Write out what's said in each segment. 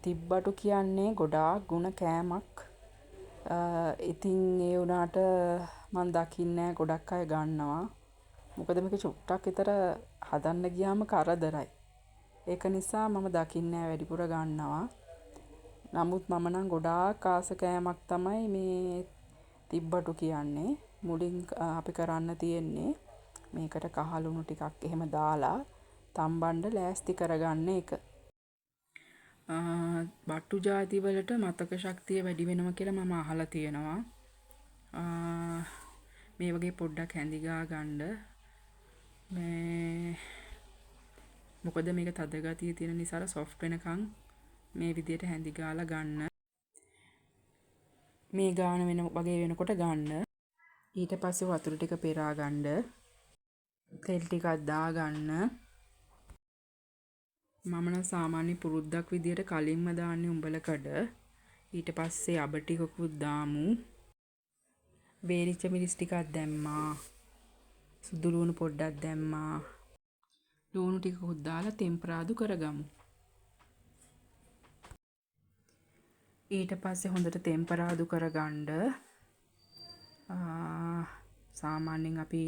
තිබ්බටු කියන්නේ ගොඩාක් ගුණ කෑමක්. ඉතින් ඒ වුණාට මම දකින්නේ ගොඩක් අය ගන්නවා. මොකද මේක චුට්ටක් විතර හදන්න ගියාම කරදරයි. ඒක නිසා මම දකින්නේ වැඩිපුර ගන්නවා. නමුත් මම නම් ගොඩාක් ආස කෑමක් තමයි මේ තිබ්බටු කියන්නේ. මුලින් අපි කරන්න තියෙන්නේ මේකට කහලුණු ටිකක් එහෙම දාලා තම්බන්න ලෑස්ති කරගන්න එක. බට්ටු ජාති වලට මතක ශක්තිය වැඩි වෙනවා කියලා මම අහලා තියෙනවා. මේ වගේ පොඩ්ඩක් හැඳි ගා ගන්න. මොකද මේක තද ගතිය තියෙන නිසා සොෆ්ට් වෙනකන් මේ විදියට හැඳි ගාලා ගන්න. මේ ගාන වෙන වගේ වෙනකොට ගන්න. ඊට පස්සේ වතුර ටික පෙරා ගන්න. තෙල් ටිකක් දා ගන්න. මම නම් සාමාන්‍ය පුරුද්දක් විදියට කලින්ම දාන්නේ උඹලකඩ. ඊට පස්සේ අබ ටිකකුත් දාමු. වේලිච්ච මිරිස් ටිකක් දැම්මා. සුදු ලුණු පොඩ්ඩක් දැම්මා. ලුණු ටිකකුත් දාලා තෙම්පරාදු කරගමු. ඊට පස්සේ හොඳට තෙම්පරාදු කරගන්න. සාමාන්‍යයෙන් අපි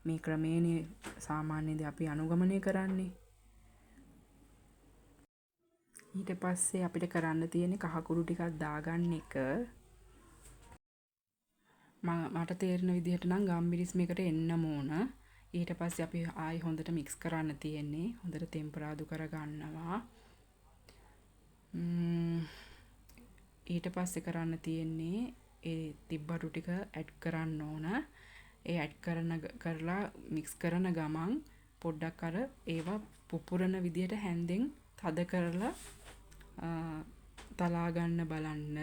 මේ ක්‍රමේනේ සාමාන්‍යයෙන් අපි අනුගමනය කරන්නේ. ඊට පස්සේ අපිට කරන්න තියෙන්නේ කහ කුරු ටිකක් දාගන්න එක. මට තේරෙන විදිහට නම් ගම්මිරිස් මේකට එන්නම ඕන. ඊට පස්සේ අපි ආයි හොඳට මික්ස් කරන්න තියෙන්නේ. හොඳට තෙම්පරාදු කරගන්නවා. ඊට පස්සේ කරන්න තියෙන්නේ ඒ තිබ්බටු ටික ඇඩ් කරන්න ඕන. ඒ ඇඩ් කරලා මික්ස් කරන ගමන් පොඩ්ඩක් අර ඒවා පුපුරන විදියට හැන්දෙන් තද කරලා තලා ගන්න බලන්න.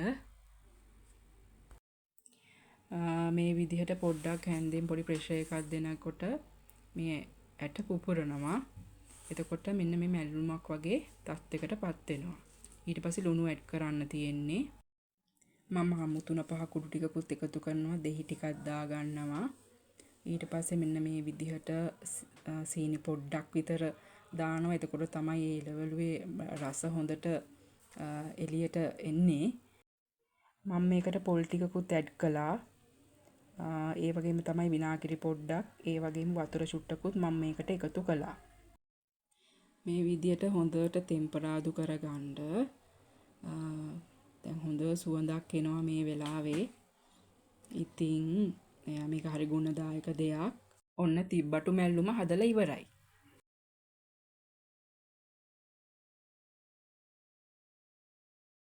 මේ විදිහට පොඩ්ඩක් හැන්දෙන් පොඩි ප්‍රෙෂර් එකක් දෙනකොට මේ ඇට පුපුරනවා. එතකොට මෙන්න මේ මැල්ලුමක් වගේ තත්යකටපත් වෙනවා. ඊට පස්සේ ලුණු ඇඩ් කරන්න තියෙන්නේ. මම හමු 3-5 කුඩු ටිකකුත් එකතු කරනවා. දෙහි ටිකක් දා ගන්නවා. ඊට පස්සේ මෙන්න මේ විදිහට සීනි පොඩ්ඩක් විතර දානවා. එතකොට තමයි ඒ එළවලුවේ රස හොඳට එළියට එන්නේ. මම මේකට පොල් ටිකකුත් ඇඩ් කළා. ඒ වගේම තමයි විනාගිරි පොඩ්ඩක්, ඒ වගේම වතුර චුට්ටකුත් මම මේකට එකතු කළා. මේ විදියට හොඳට තෙම්පරාදු කරගන්න. දැන් හොඳ සුවඳක් එනවා මේ වෙලාවේ. ඉතින් මේක හරි ගුණදායක දෙයක්. ඔන්න තිබ්බටු මැල්ලුම හදලා ඉවරයි.